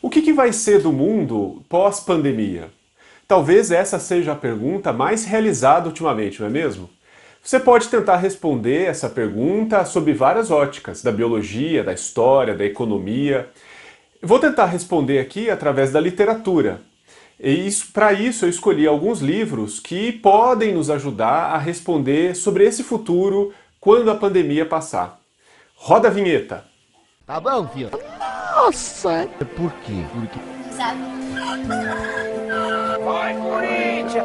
O que vai ser do mundo pós-pandemia? Talvez essa seja a pergunta mais realizada ultimamente, não é mesmo? Você pode tentar responder essa pergunta sob várias óticas, da biologia, da história, da economia. Vou tentar responder aqui através da literatura. Para isso eu escolhi alguns livros que podem nos ajudar a responder sobre esse futuro quando a pandemia passar. Roda a vinheta! Tá bom, filho? Nossa! Por quê? Porque... Sabe? Vai, Corinthians!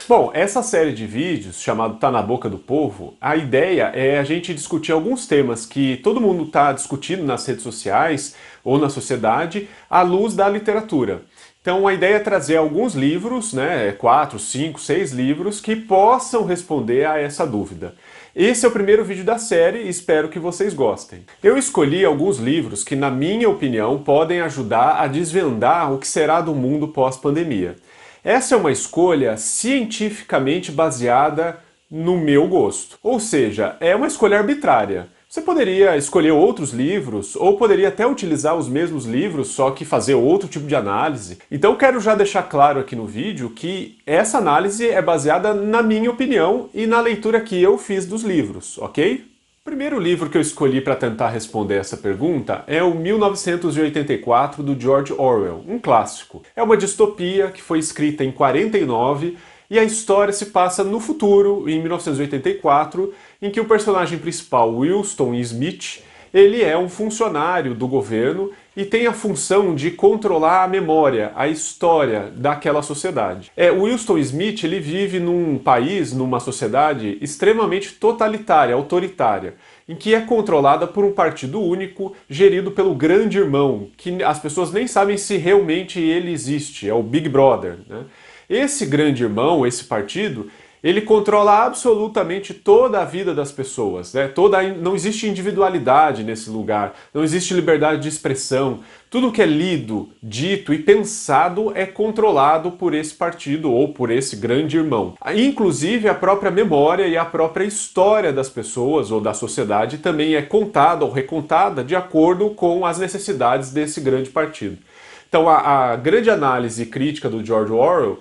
Bom, essa série de vídeos, chamado Tá na Boca do Povo, a ideia é a gente discutir alguns temas que todo mundo está discutindo nas redes sociais ou na sociedade à luz da literatura. Então a ideia é trazer alguns livros, 4, 5, 6 livros, que possam responder a essa dúvida. Esse é o primeiro vídeo da série e espero que vocês gostem. Eu escolhi alguns livros que, na minha opinião, podem ajudar a desvendar o que será do mundo pós-pandemia. Essa é uma escolha cientificamente baseada no meu gosto. Ou seja, é uma escolha arbitrária. Você poderia escolher outros livros, ou poderia até utilizar os mesmos livros, só que fazer outro tipo de análise. Então quero já deixar claro aqui no vídeo que essa análise é baseada na minha opinião e na leitura que eu fiz dos livros, ok? O primeiro livro que eu escolhi para tentar responder essa pergunta é o 1984, do George Orwell, um clássico. É uma distopia que foi escrita em 49 e a história se passa no futuro, em 1984, em que o personagem principal, Winston Smith, ele é um funcionário do governo e tem a função de controlar a memória, a história daquela sociedade. O Winston Smith, ele vive num país, numa sociedade extremamente totalitária, autoritária, em que é controlada por um partido único, gerido pelo Grande Irmão, que as pessoas nem sabem se realmente ele existe, é o Big Brother, né? Esse Grande Irmão, esse partido, ele controla absolutamente toda a vida das pessoas, né? Não existe individualidade nesse lugar, não existe liberdade de expressão. Tudo que é lido, dito e pensado é controlado por esse partido ou por esse Grande Irmão. Inclusive a própria memória e a própria história das pessoas ou da sociedade também é contada ou recontada de acordo com as necessidades desse grande partido. Então a grande análise crítica do George Orwell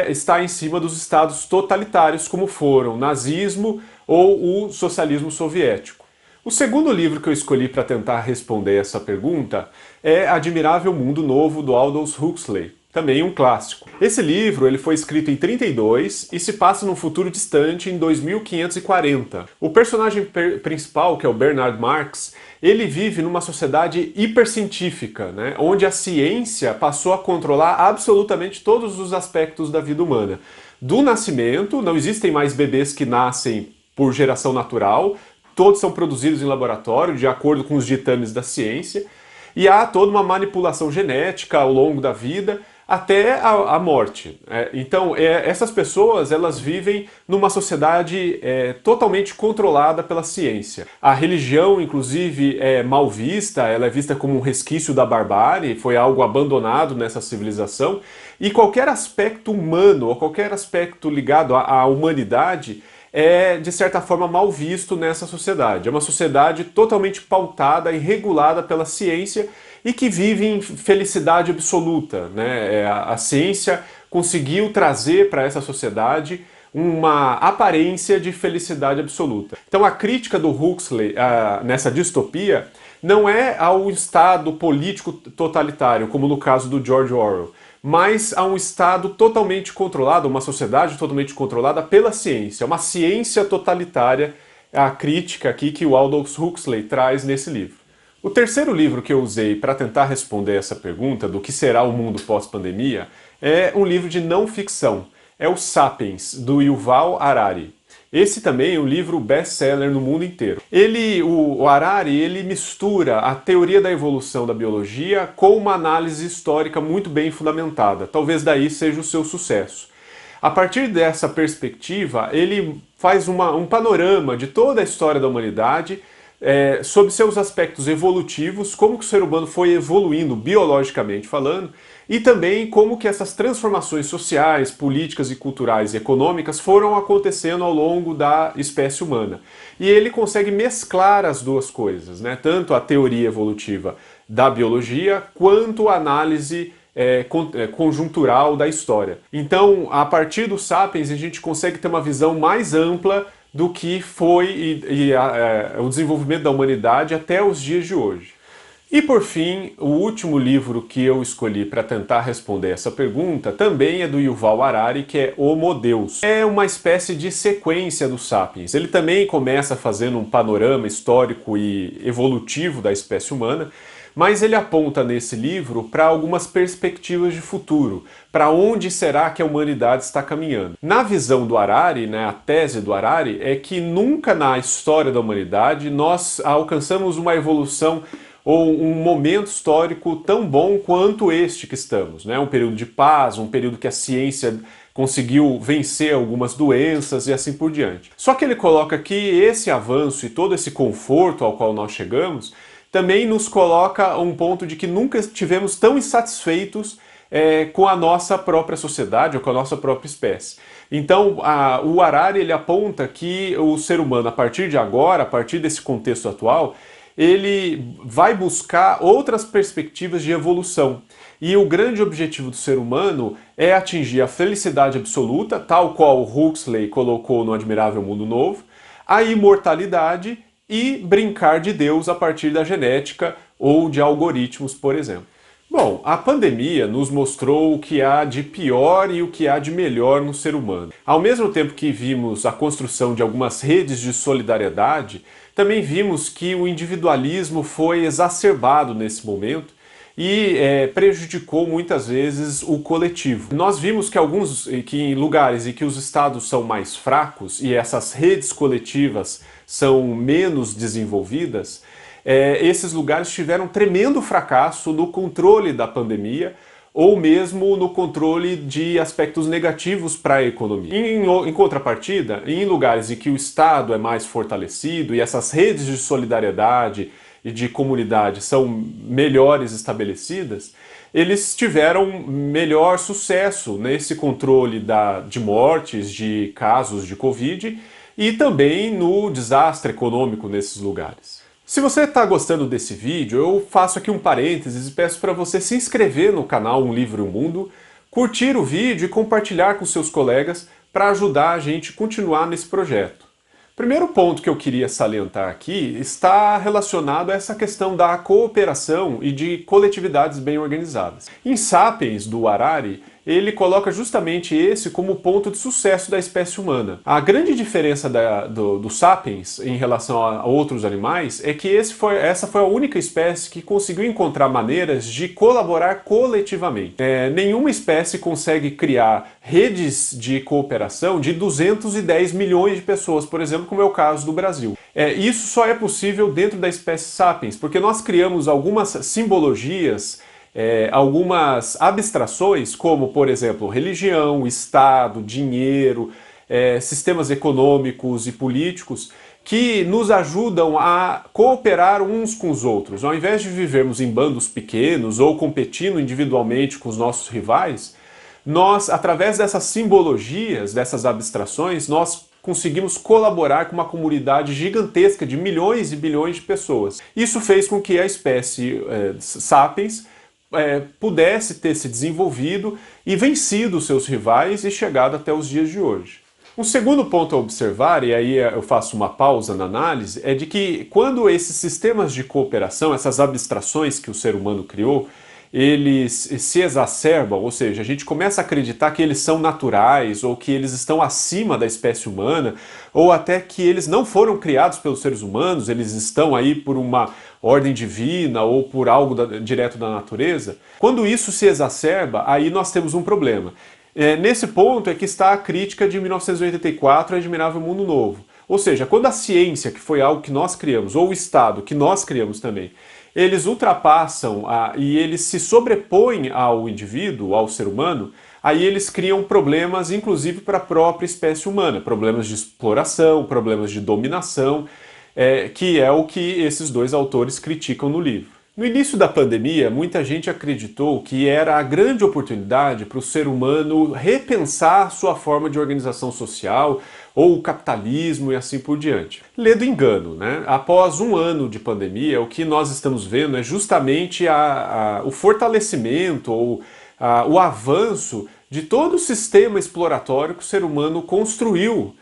está em cima dos estados totalitários como foram o nazismo ou o socialismo soviético. O segundo livro que eu escolhi para tentar responder essa pergunta é Admirável Mundo Novo, do Aldous Huxley, também um clássico. Esse livro ele foi escrito em 32 e se passa num futuro distante em 2540. O personagem principal, que é o Bernard Marx, ele vive numa sociedade hipercientífica, né, onde a ciência passou a controlar absolutamente todos os aspectos da vida humana. Do nascimento, não existem mais bebês que nascem por geração natural, todos são produzidos em laboratório, de acordo com os ditames da ciência, e há toda uma manipulação genética ao longo da vida, até a morte. Então, essas pessoas elas vivem numa sociedade totalmente controlada pela ciência. A religião, inclusive, é mal vista, ela é vista como um resquício da barbárie, foi algo abandonado nessa civilização, e qualquer aspecto humano, ou qualquer aspecto ligado à humanidade, é, de certa forma, mal visto nessa sociedade. É uma sociedade totalmente pautada e regulada pela ciência e que vive em felicidade absoluta, né? A ciência conseguiu trazer para essa sociedade uma aparência de felicidade absoluta. Então a crítica do Huxley nessa distopia não é ao Estado político totalitário, como no caso do George Orwell, mas a um Estado totalmente controlado, uma sociedade totalmente controlada pela ciência, uma ciência totalitária, a crítica aqui que o Aldous Huxley traz nesse livro. O terceiro livro que eu usei para tentar responder essa pergunta do que será o mundo pós-pandemia é um livro de não ficção, é o Sapiens, do Yuval Harari. Esse também é um livro best-seller no mundo inteiro. O Harari, ele mistura a teoria da evolução da biologia com uma análise histórica muito bem fundamentada. Talvez daí seja o seu sucesso. A partir dessa perspectiva, ele faz um panorama de toda a história da humanidade, sobre seus aspectos evolutivos, como que o ser humano foi evoluindo biologicamente falando, e também como que essas transformações sociais, políticas e culturais e econômicas foram acontecendo ao longo da espécie humana. E ele consegue mesclar as duas coisas, né? Tanto a teoria evolutiva da biologia, quanto a análise conjuntural da história. Então, a partir do Sapiens, a gente consegue ter uma visão mais ampla do que foi o desenvolvimento da humanidade até os dias de hoje. E por fim, o último livro que eu escolhi para tentar responder essa pergunta também é do Yuval Harari, que é Homo Deus. É uma espécie de sequência do Sapiens. Ele também começa fazendo um panorama histórico e evolutivo da espécie humana, mas ele aponta nesse livro para algumas perspectivas de futuro, para onde será que a humanidade está caminhando. Na visão do Harari, né, a tese do Harari é que nunca na história da humanidade nós alcançamos uma evolução ou um momento histórico tão bom quanto este que estamos, né? Um período de paz, um período que a ciência conseguiu vencer algumas doenças e assim por diante. Só que ele coloca que esse avanço e todo esse conforto ao qual nós chegamos também nos coloca a um ponto de que nunca estivemos tão insatisfeitos com a nossa própria sociedade ou com a nossa própria espécie. Então, o Harari ele aponta que o ser humano, a partir de agora, a partir desse contexto atual, ele vai buscar outras perspectivas de evolução. E o grande objetivo do ser humano é atingir a felicidade absoluta, tal qual Huxley colocou no Admirável Mundo Novo, a imortalidade e brincar de Deus a partir da genética ou de algoritmos, por exemplo. Bom, a pandemia nos mostrou o que há de pior e o que há de melhor no ser humano. Ao mesmo tempo que vimos a construção de algumas redes de solidariedade, também vimos que o individualismo foi exacerbado nesse momento e prejudicou muitas vezes o coletivo. Nós vimos que em lugares em que os estados são mais fracos e essas redes coletivas são menos desenvolvidas, esses lugares tiveram um tremendo fracasso no controle da pandemia ou mesmo no controle de aspectos negativos para a economia. Em contrapartida, em lugares em que o Estado é mais fortalecido e essas redes de solidariedade e de comunidade são melhores estabelecidas, eles tiveram melhor sucesso nesse controle de mortes, de casos de Covid e também no desastre econômico nesses lugares. Se você está gostando desse vídeo, eu faço aqui um parênteses e peço para você se inscrever no canal Um Livro e um Mundo, curtir o vídeo e compartilhar com seus colegas para ajudar a gente a continuar nesse projeto. O primeiro ponto que eu queria salientar aqui está relacionado a essa questão da cooperação e de coletividades bem organizadas. Em Sapiens, do Harari, ele coloca justamente esse como ponto de sucesso da espécie humana. A grande diferença do Sapiens em relação a outros animais é que essa foi a única espécie que conseguiu encontrar maneiras de colaborar coletivamente. Nenhuma espécie consegue criar redes de cooperação de 210 milhões de pessoas, por exemplo, como é o caso do Brasil. Isso só é possível dentro da espécie Sapiens, porque nós criamos algumas simbologias, algumas abstrações, como, por exemplo, religião, Estado, dinheiro, sistemas econômicos e políticos, que nos ajudam a cooperar uns com os outros. Ao invés de vivermos em bandos pequenos ou competindo individualmente com os nossos rivais, nós, através dessas simbologias, dessas abstrações, nós conseguimos colaborar com uma comunidade gigantesca de milhões e bilhões de pessoas. Isso fez com que a espécie Sapiens pudesse ter se desenvolvido e vencido seus rivais e chegado até os dias de hoje. Um segundo ponto a observar, e aí eu faço uma pausa na análise, é de que quando esses sistemas de cooperação, essas abstrações que o ser humano criou, eles se exacerbam, ou seja, a gente começa a acreditar que eles são naturais ou que eles estão acima da espécie humana, ou até que eles não foram criados pelos seres humanos, eles estão aí por uma ordem divina ou por algo direto da natureza. Quando isso se exacerba, aí nós temos um problema. Nesse ponto é que está a crítica de 1984, Admirável Mundo Novo. Ou seja, quando a ciência, que foi algo que nós criamos, ou o Estado, que nós criamos também, eles ultrapassam e eles se sobrepõem ao indivíduo, ao ser humano, aí eles criam problemas, inclusive para a própria espécie humana, problemas de exploração, problemas de dominação, que é o que esses dois autores criticam no livro. No início da pandemia, muita gente acreditou que era a grande oportunidade para o ser humano repensar sua forma de organização social ou o capitalismo e assim por diante. Ledo engano, né? Após um ano de pandemia, o que nós estamos vendo é justamente o fortalecimento ou o avanço de todo o sistema exploratório que o ser humano construiu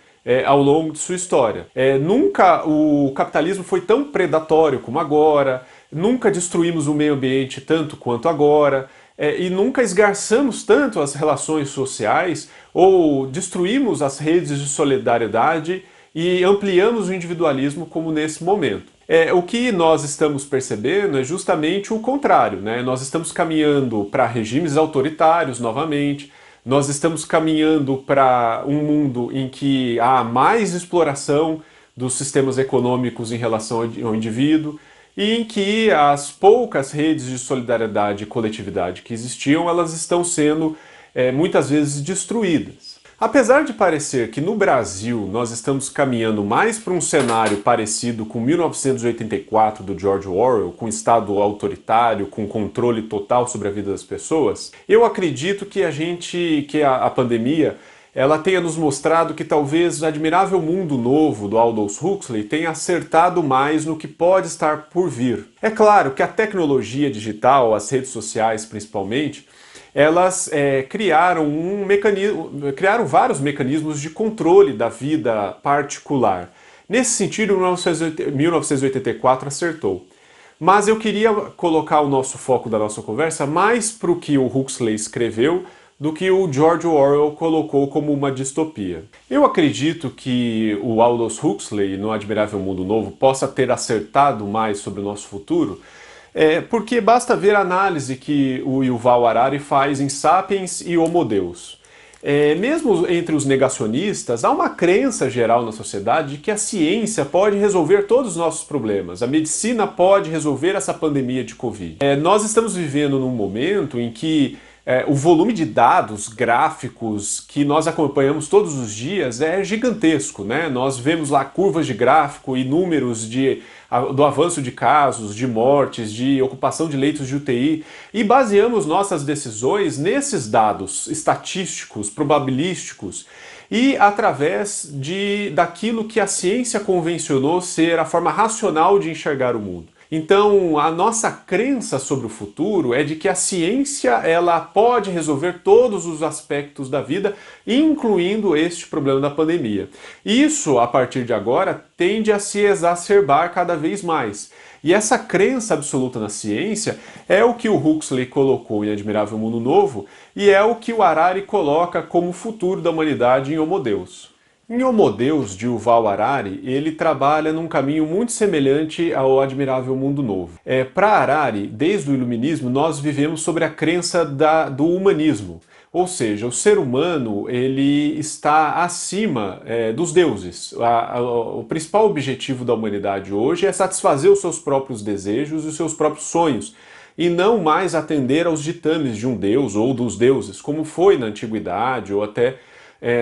ao longo de sua história. Nunca o capitalismo foi tão predatório como agora, nunca destruímos o meio ambiente tanto quanto agora, e nunca esgarçamos tanto as relações sociais ou destruímos as redes de solidariedade e ampliamos o individualismo como nesse momento. O que nós estamos percebendo é justamente o contrário, né? Nós estamos caminhando para regimes autoritários novamente, nós estamos caminhando para um mundo em que há mais exploração dos sistemas econômicos em relação ao indivíduo e em que as poucas redes de solidariedade e coletividade que existiam, elas estão sendo muitas vezes destruídas. Apesar de parecer que no Brasil nós estamos caminhando mais para um cenário parecido com 1984 do George Orwell, com Estado autoritário, com controle total sobre a vida das pessoas, eu acredito que a pandemia ela tenha nos mostrado que talvez o admirável mundo novo do Aldous Huxley tenha acertado mais no que pode estar por vir. É claro que a tecnologia digital, as redes sociais principalmente, elas criaram vários mecanismos de controle da vida particular. Nesse sentido, 1984 acertou. Mas eu queria colocar o nosso foco da nossa conversa mais para o que o Huxley escreveu do que o George Orwell colocou como uma distopia. Eu acredito que o Aldous Huxley, no Admirável Mundo Novo, possa ter acertado mais sobre o nosso futuro, porque basta ver a análise que o Yuval Harari faz em Sapiens e Homo Deus. Mesmo entre os negacionistas, há uma crença geral na sociedade de que a ciência pode resolver todos os nossos problemas, a medicina pode resolver essa pandemia de Covid. Nós estamos vivendo num momento em que o volume de dados gráficos que nós acompanhamos todos os dias é gigantesco, né? Nós vemos lá curvas de gráfico e números do avanço de casos, de mortes, de ocupação de leitos de UTI e baseamos nossas decisões nesses dados estatísticos, probabilísticos e através daquilo que a ciência convencionou ser a forma racional de enxergar o mundo. Então, a nossa crença sobre o futuro é de que a ciência ela pode resolver todos os aspectos da vida, incluindo este problema da pandemia. Isso, a partir de agora, tende a se exacerbar cada vez mais. E essa crença absoluta na ciência é o que o Huxley colocou em Admirável Mundo Novo e é o que o Harari coloca como futuro da humanidade em Homo Deus. Em Homo Deus, de Yuval Harari, ele trabalha num caminho muito semelhante ao Admirável Mundo Novo. Para Harari, desde o Iluminismo, nós vivemos sobre a crença do humanismo. Ou seja, o ser humano ele está acima dos deuses. O principal objetivo da humanidade hoje é satisfazer os seus próprios desejos e os seus próprios sonhos, e não mais atender aos ditames de um deus ou dos deuses, como foi na antiguidade ou até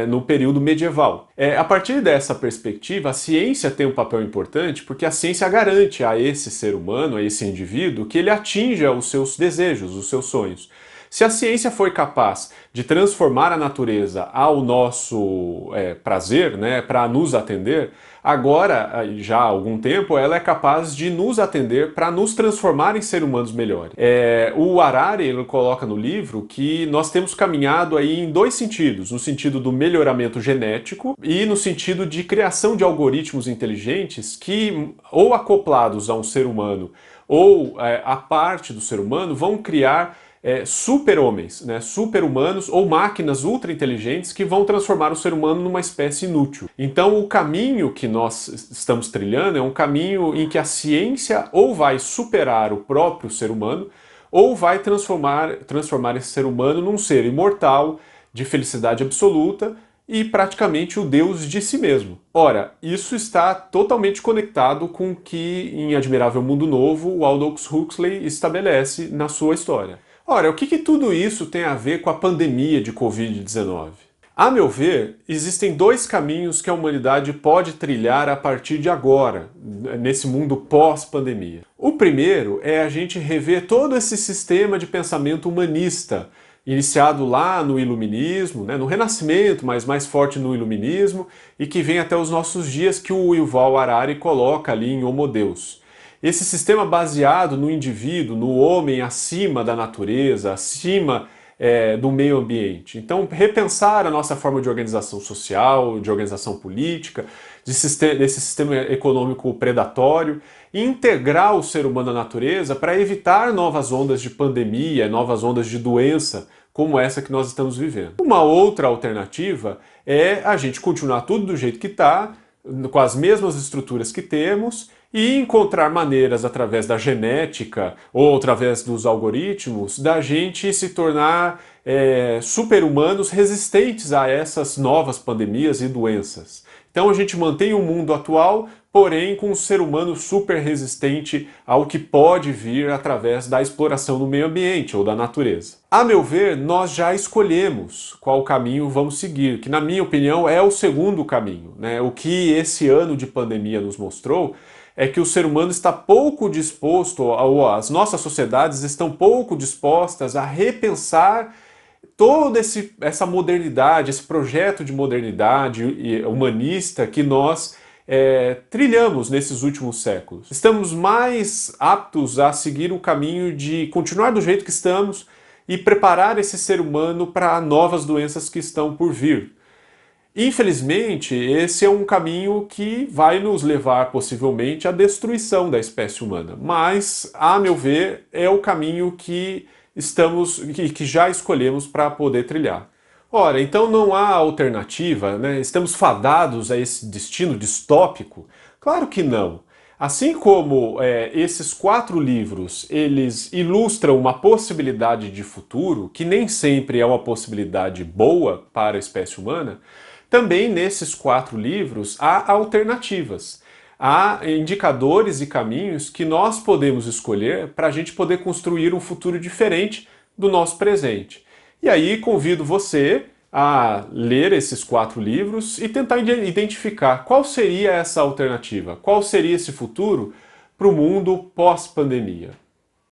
no período medieval. A partir dessa perspectiva, a ciência tem um papel importante porque a ciência garante a esse ser humano, a esse indivíduo, que ele atinja os seus desejos, os seus sonhos. Se a ciência foi capaz de transformar a natureza ao nosso prazer, né, para nos atender, agora, já há algum tempo, ela é capaz de nos atender para nos transformar em seres humanos melhores. O Harari ele coloca no livro que nós temos caminhado aí em dois sentidos, no sentido do melhoramento genético e no sentido de criação de algoritmos inteligentes que, ou acoplados a um ser humano, ou a parte do ser humano, vão criar super-homens, né, super-humanos ou máquinas ultra-inteligentes que vão transformar o ser humano numa espécie inútil. Então o caminho que nós estamos trilhando é um caminho em que a ciência ou vai superar o próprio ser humano ou vai transformar esse ser humano num ser imortal, de felicidade absoluta e praticamente o Deus de si mesmo. Ora, isso está totalmente conectado com o que em Admirável Mundo Novo o Aldous Huxley estabelece na sua história. Ora, o que tudo isso tem a ver com a pandemia de Covid-19? A meu ver, existem dois caminhos que a humanidade pode trilhar a partir de agora, nesse mundo pós-pandemia. O primeiro é a gente rever todo esse sistema de pensamento humanista, iniciado lá no Iluminismo, né, no Renascimento, mas mais forte no Iluminismo, e que vem até os nossos dias, que o Yuval Harari coloca ali em Homo Deus. Esse sistema baseado no indivíduo, no homem acima da natureza, acima do meio ambiente. Então, repensar a nossa forma de organização social, de organização política, desse sistema econômico predatório, e integrar o ser humano à natureza para evitar novas ondas de pandemia, novas ondas de doença, como essa que nós estamos vivendo. Uma outra alternativa é a gente continuar tudo do jeito que está, com as mesmas estruturas que temos, e encontrar maneiras através da genética ou através dos algoritmos da gente se tornar super-humanos resistentes a essas novas pandemias e doenças. Então a gente mantém o mundo atual, porém com um ser humano super resistente ao que pode vir através da exploração do meio ambiente ou da natureza. A meu ver, nós já escolhemos qual caminho vamos seguir, que na minha opinião é o segundo caminho, né? O que esse ano de pandemia nos mostrou é que o ser humano está pouco disposto, ou as nossas sociedades estão pouco dispostas a repensar toda essa modernidade, esse projeto de modernidade humanista que nós trilhamos nesses últimos séculos. Estamos mais aptos a seguir o caminho de continuar do jeito que estamos e preparar esse ser humano para novas doenças que estão por vir. Infelizmente, esse é um caminho que vai nos levar possivelmente à destruição da espécie humana, mas, a meu ver, é o caminho que já escolhemos para poder trilhar. Ora, então não há alternativa, né? Estamos fadados a esse destino distópico? Claro que não. Assim como esses 4 livros, eles ilustram uma possibilidade de futuro, que nem sempre é uma possibilidade boa para a espécie humana, também nesses 4 livros há alternativas. Há indicadores e caminhos que nós podemos escolher para a gente poder construir um futuro diferente do nosso presente. E aí convido você a ler esses 4 livros e tentar identificar qual seria essa alternativa, qual seria esse futuro para o mundo pós-pandemia.